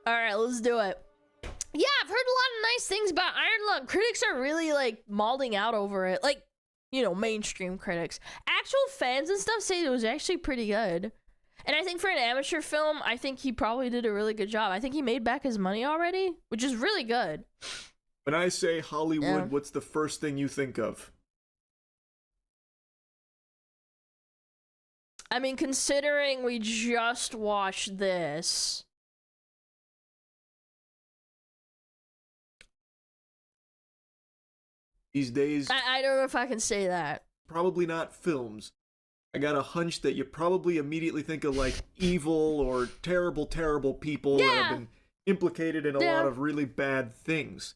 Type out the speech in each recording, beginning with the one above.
Alright, let's do it. Yeah, I've heard a lot of nice things about Iron Lung. Critics are really, like, mauling out over it. Like, you know, mainstream critics. Actual fans and stuff say it was actually pretty good. And I think for an amateur film, I think he probably did a really good job. I think he made back his money already, which is really good. When I say Hollywood, what's the first thing you think of? I mean, considering we just watched this... These days... I don't know if I can say that. Probably not films. I got a hunch that you probably immediately think of, like, evil or terrible, terrible people that have been implicated in a lot of really bad things.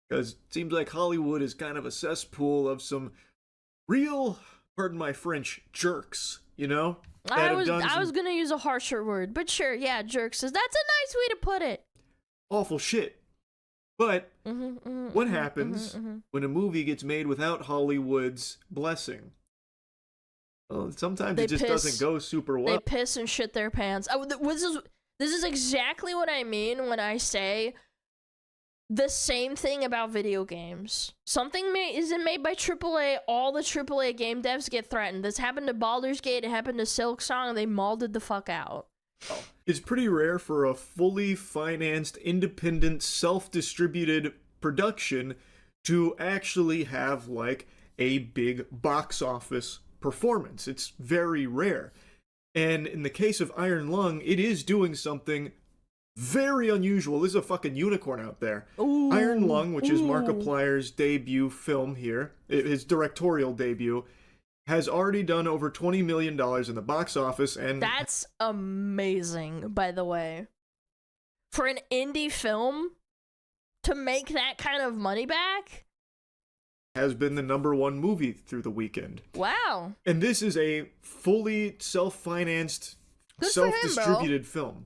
Because it seems like Hollywood is kind of a cesspool of some real, pardon my French, jerks, you know? I was gonna use a harsher word, but sure, yeah, jerks. That's a nice way to put it. Awful shit. But what happens when a movie gets made without Hollywood's blessing? Well, sometimes it just doesn't go super well. They piss and shit their pants. This is exactly what I mean when I say the same thing about video games. Something isn't made by AAA, all the AAA game devs get threatened. This happened to Baldur's Gate, it happened to Silksong, they mauled the fuck out. It's pretty rare for a fully financed, independent, self-distributed production to actually have, like, a big box office performance. It's very rare. And in the case of Iron Lung, it is doing something very unusual. There's a fucking unicorn out there. Ooh, Iron Lung, which is Markiplier's debut film here, his directorial debut, has already done over $20 million in the box office, and... That's amazing, by the way. For an indie film, to make that kind of money back... has been the #1 movie through the weekend. Wow. And this is a fully self-financed, self-distributed film.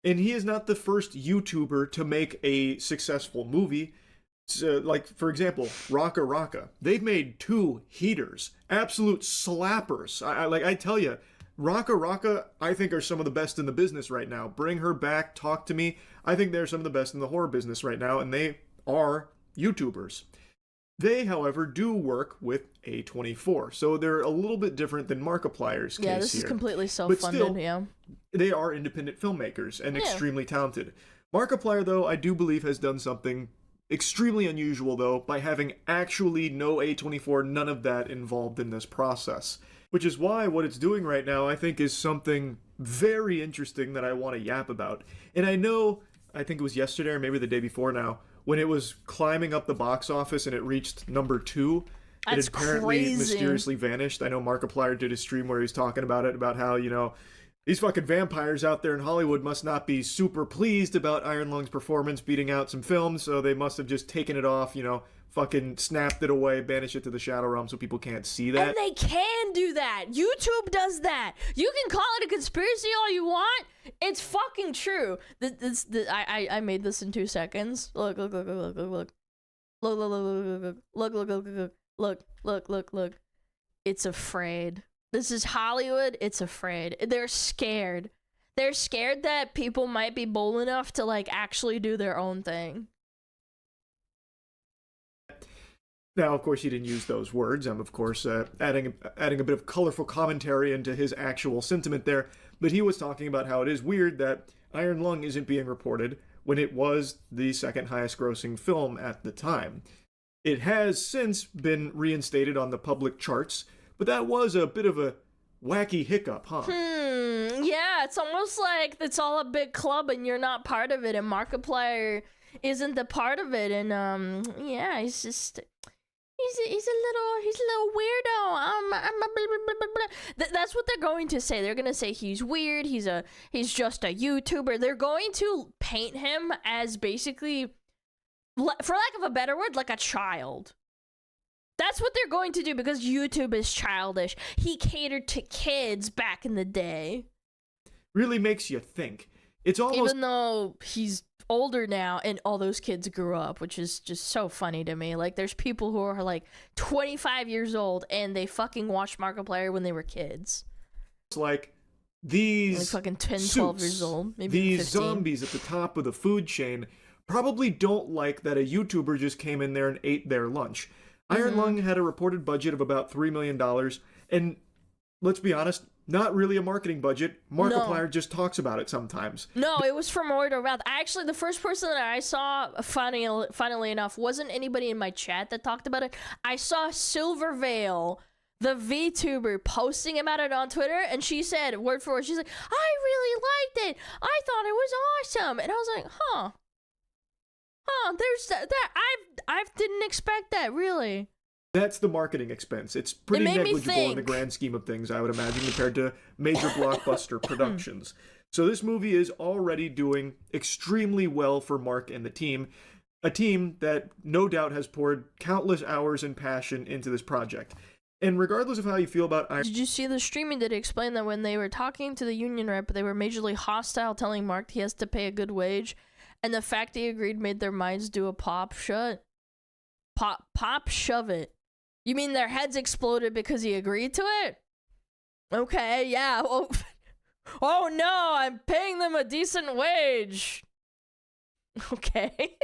And he is not the first YouTuber to make a successful movie. Like, for example, Raka Raka. They've made 2 heaters. Absolute slappers. I tell you, Raka Raka, I think, are some of the best in the business right now. Bring her back, talk to me. I think they're some of the best in the horror business right now, and they are YouTubers. They, however, do work with A24, so they're a little bit different than Markiplier's case here. Yeah, this is completely self-funded, but still, they are independent filmmakers and extremely talented. Markiplier, though, I do believe has done something extremely unusual, though, by having actually no A24, none of that involved in this process. Which is why what it's doing right now, I think, is something very interesting that I want to yap about. And I know, I think it was yesterday or maybe the day before now, when it was climbing up the box office and it reached #2, it had apparently mysteriously vanished. I know Markiplier did a stream where he was talking about it, about how, you know, these fucking vampires out there in Hollywood must not be super pleased about Iron Lung's performance beating out some films, so they must have just taken it off, you know, fucking snapped it away, banished it to the Shadow Realm so people can't see that. And they can do that. YouTube does that. You can call it a conspiracy all you want. It's fucking true. I made this in 2 seconds. Look. Look. It's afraid. This is Hollywood. It's afraid. They're scared. They're scared that people might be bold enough to, like, actually do their own thing. Now, of course, he didn't use those words. I'm, of course, adding a bit of colorful commentary into his actual sentiment there. But he was talking about how it is weird that Iron Lung isn't being reported when it was the second highest grossing film at the time. It has since been reinstated on the public charts, but that was a bit of a wacky hiccup, huh? Yeah, it's almost like it's all a big club and you're not part of it, and Markiplier isn't the part of it, and yeah, he's just... He's a little weirdo. That's what they're going to say. They're gonna say he's weird. He's just a YouTuber. They're going to paint him as basically, for lack of a better word, like a child. That's what they're going to do because YouTube is childish. He catered to kids back in the day. Really makes you think. It's almost, even though he's older now, and all those kids grew up, which is just so funny to me. Like, there's people who are like 25 years old and they fucking watched Markiplier when they were kids. It's like these like fucking 10, suits, 12 years old, maybe these 15. zombies at the top of the food chain probably don't like that a YouTuber just came in there and ate their lunch. Iron Lung had a reported budget of about $3 million, and let's be honest, not really a marketing budget. Markiplier just talks about it sometimes. No, it was from word of mouth. Actually, the first person that I saw, funnily enough, wasn't anybody in my chat that talked about it. I saw Silvervale, the VTuber, posting about it on Twitter, and she said, word for word, she's like, I really liked it. I thought it was awesome. And I was like, there's that. I didn't expect that, really. That's the marketing expense. It's pretty negligible in the grand scheme of things, I would imagine, compared to major blockbuster productions. So this movie is already doing extremely well for Mark and the team, a team that no doubt has poured countless hours and passion into this project. And regardless of how you feel about Iron... Did you see the streaming that explained that when they were talking to the union rep, they were majorly hostile, telling Mark he has to pay a good wage, and the fact he agreed made their minds do a pop shut? Pop shove it. You mean their heads exploded because he agreed to it? Okay, yeah. Well, oh no, I'm paying them a decent wage. Okay.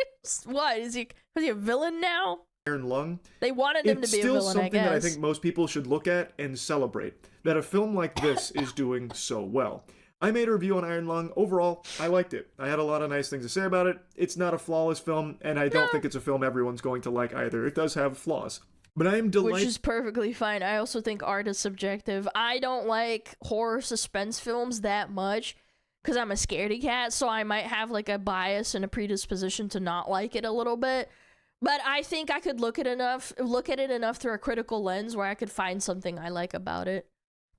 What? Is he a villain now? Iron Lung. They wanted him to be a villain, I guess. It's still something that I think most people should look at and celebrate. That a film like this is doing so well. I made a review on Iron Lung. Overall, I liked it. I had a lot of nice things to say about it. It's not a flawless film, and I don't think it's a film everyone's going to like either. It does have flaws. But I am delighted. Which is perfectly fine. I also think art is subjective. I don't like horror suspense films that much because I'm a scaredy cat, so I might have like a bias and a predisposition to not like it a little bit. But I think I could look at it enough through a critical lens where I could find something I like about it.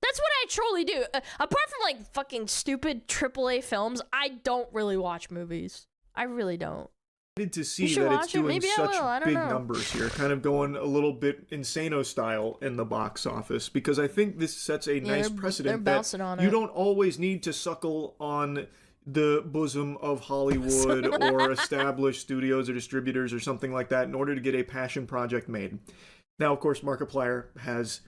That's what I truly do. Apart from like fucking stupid AAA films, I don't really watch movies. I really don't. To see that it's doing such big numbers here, kind of going a little bit Insano style in the box office, because I think this sets a nice precedent that you don't always need to suckle on the bosom of Hollywood or established studios or distributors or something like that in order to get a passion project made. Now, of course, Markiplier has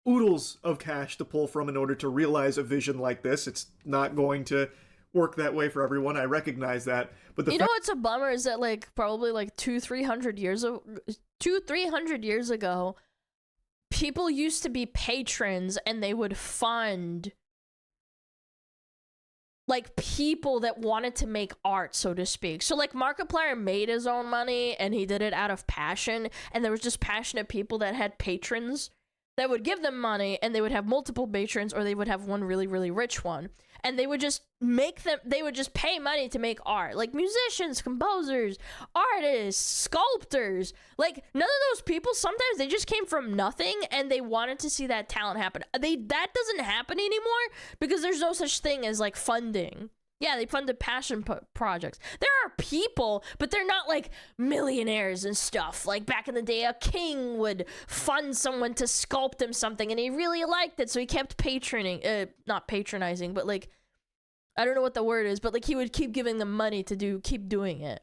oodles of cash to pull from in order to realize a vision like this. It's not going to work that way for everyone. I recognize that, but you know what's a bummer is that like probably like 200-300 years ago, people used to be patrons and they would fund like people that wanted to make art, so to speak. So like Markiplier made his own money and he did it out of passion, and there was just passionate people that had patrons that would give them money, and they would have multiple patrons, or they would have one really, really rich one. And they would just pay money to make art. Like musicians, composers, artists, sculptors. Like none of those people, sometimes they just came from nothing and they wanted to see that talent happen. That doesn't happen anymore because there's no such thing as like funding. Yeah, they funded passion projects. There are people, but they're not like millionaires and stuff. Like back in the day, a king would fund someone to sculpt him something, and he really liked it, so he kept not patronizing, but like, I don't know what the word is, but like he would keep giving them money to keep doing it.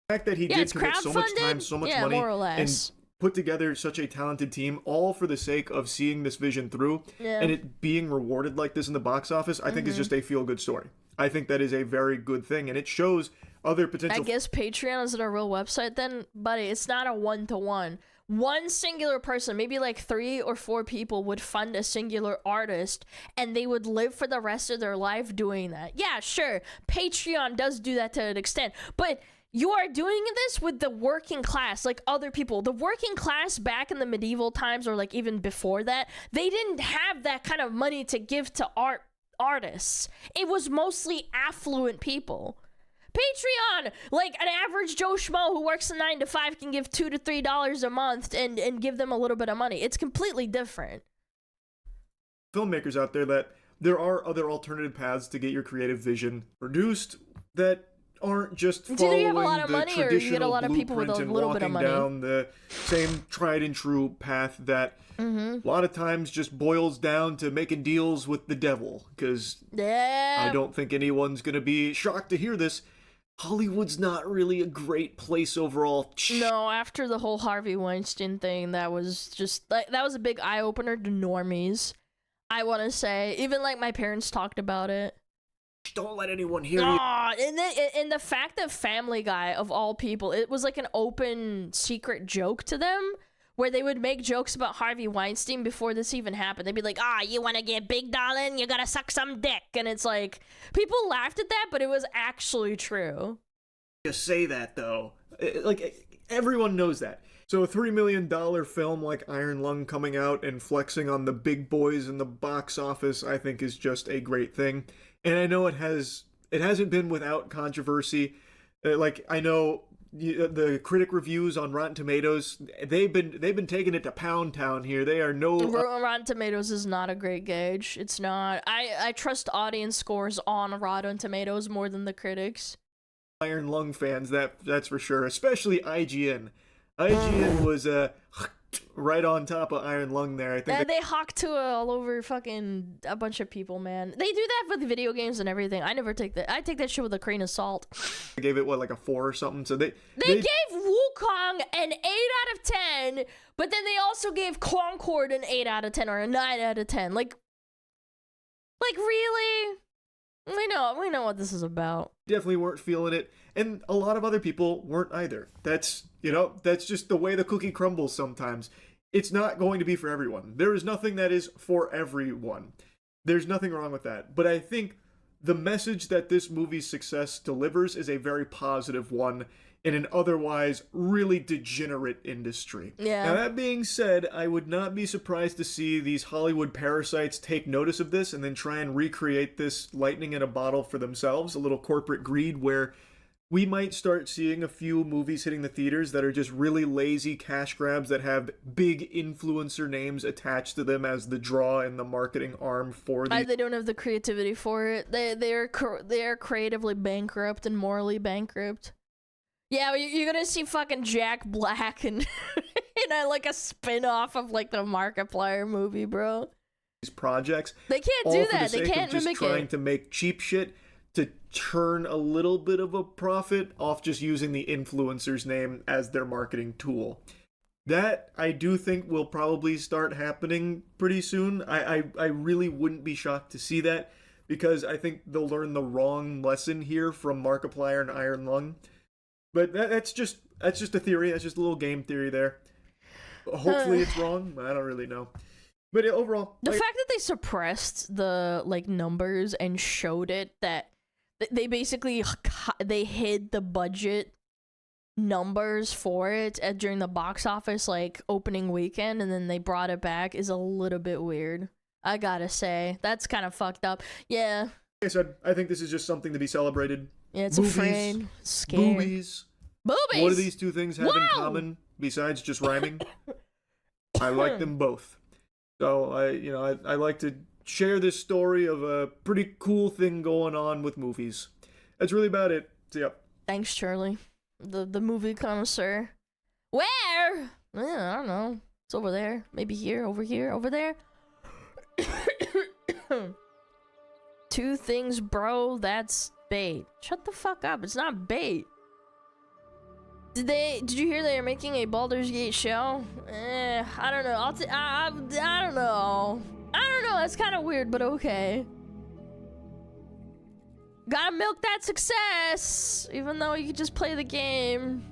The fact that he did commit so much time, so much money, more or less, and put together such a talented team, all for the sake of seeing this vision through, and it being rewarded like this in the box office, I think is just a feel-good story. I think that is a very good thing, and it shows other potential... I guess Patreon isn't a real website then, buddy. It's not a one-to-one. One singular person, maybe like 3 or 4 people would fund a singular artist, and they would live for the rest of their life doing that. Yeah, sure, Patreon does do that to an extent, but you are doing this with the working class, like other people. The working class back in the medieval times, or like even before that, they didn't have that kind of money to give to artists. It was mostly affluent people. Patreon, like an average Joe Schmo who works a 9 to 5 can give $2 to $3 a month and give them a little bit of money. It's completely different. Filmmakers out there, that there are other alternative paths to get your creative vision produced that aren't just following you have a lot of the money, traditional or you get a lot of people with a and little bit of money down the same tried and true path that a lot of times just boils down to making deals with the devil. Because I don't think anyone's going to be shocked to hear this. Hollywood's not really a great place overall. No, after the whole Harvey Weinstein thing, that was just like that was a big eye opener to normies. I want to say, even like my parents talked about it. Don't let anyone hear you. And the fact that Family Guy, of all people, it was like an open secret joke to them, where they would make jokes about Harvey Weinstein before this even happened. They'd be like, you want to get big, darling? You gotta suck some dick. And it's like, people laughed at that, but it was actually true. Just say that, though. Like, everyone knows that. So a $3 million film like Iron Lung coming out and flexing on the big boys in the box office, I think is just a great thing. And I know it hasn't been without controversy. Like, I know the critic reviews on Rotten Tomatoes, they've been taking it to Pound Town here. They are no Rotten Tomatoes is not a great gauge. It's not. I trust audience scores on Rotten Tomatoes more than the critics. Iron Lung fans, that's for sure. Especially IGN. IGN was right on top of Iron Lung there. I think they hawk to all over fucking a bunch of people, man. They do that with video games and everything. I never take that. I take that shit with a grain of salt. They gave it like a 4 or something. So they gave Wukong an 8 out of 10, but then they also gave Concord an 8 out of 10 or a 9 out of 10. Like really? We know what this is about. Definitely weren't feeling it, and a lot of other people weren't either. That's just the way the cookie crumbles sometimes. It's not going to be for everyone. There is nothing that is for everyone. There's nothing wrong with that. But I think the message that this movie's success delivers is a very positive one in an otherwise really degenerate industry. Yeah. Now, that being said, I would not be surprised to see these Hollywood parasites take notice of this and then try and recreate this lightning in a bottle for themselves, a little corporate greed where we might start seeing a few movies hitting the theaters that are just really lazy cash grabs that have big influencer names attached to them as the draw and the marketing arm for these. They don't have the creativity for it. They are creatively bankrupt and morally bankrupt. Yeah, you're gonna see fucking Jack Black and like a spin-off of like the Markiplier movie, bro. These projects. They can't do that. They can't mimic it. Just trying to make cheap shit to turn a little bit of a profit off just using the influencer's name as their marketing tool. That I do think will probably start happening pretty soon. I really wouldn't be shocked to see that because I think they'll learn the wrong lesson here from Markiplier and Iron Lung. But that's just a theory. That's just a little game theory there. Hopefully it's wrong. I don't really know. But overall, the fact that they suppressed the numbers and showed it, that they basically they hid the budget numbers for it during the box office opening weekend, and then they brought it back is a little bit weird. I gotta say, that's kind of fucked up. Yeah. Like I said, I think this is just something to be celebrated. Yeah, it's afraid, scared. Boobies. Boobies. What do these two things have in common besides just rhyming? I like them both. So I like to share this story of a pretty cool thing going on with movies. That's really about it. So, yep. Thanks, Charlie. The movie connoisseur. Where? I don't know. It's over there. Maybe here, over there. Two things, bro. That's bait. Shut the fuck up. It's not bait. Did you hear they are making a Baldur's Gate show? I don't know. I don't know. I don't know. That's kind of weird, but okay. Gotta milk that success, even though you could just play the game.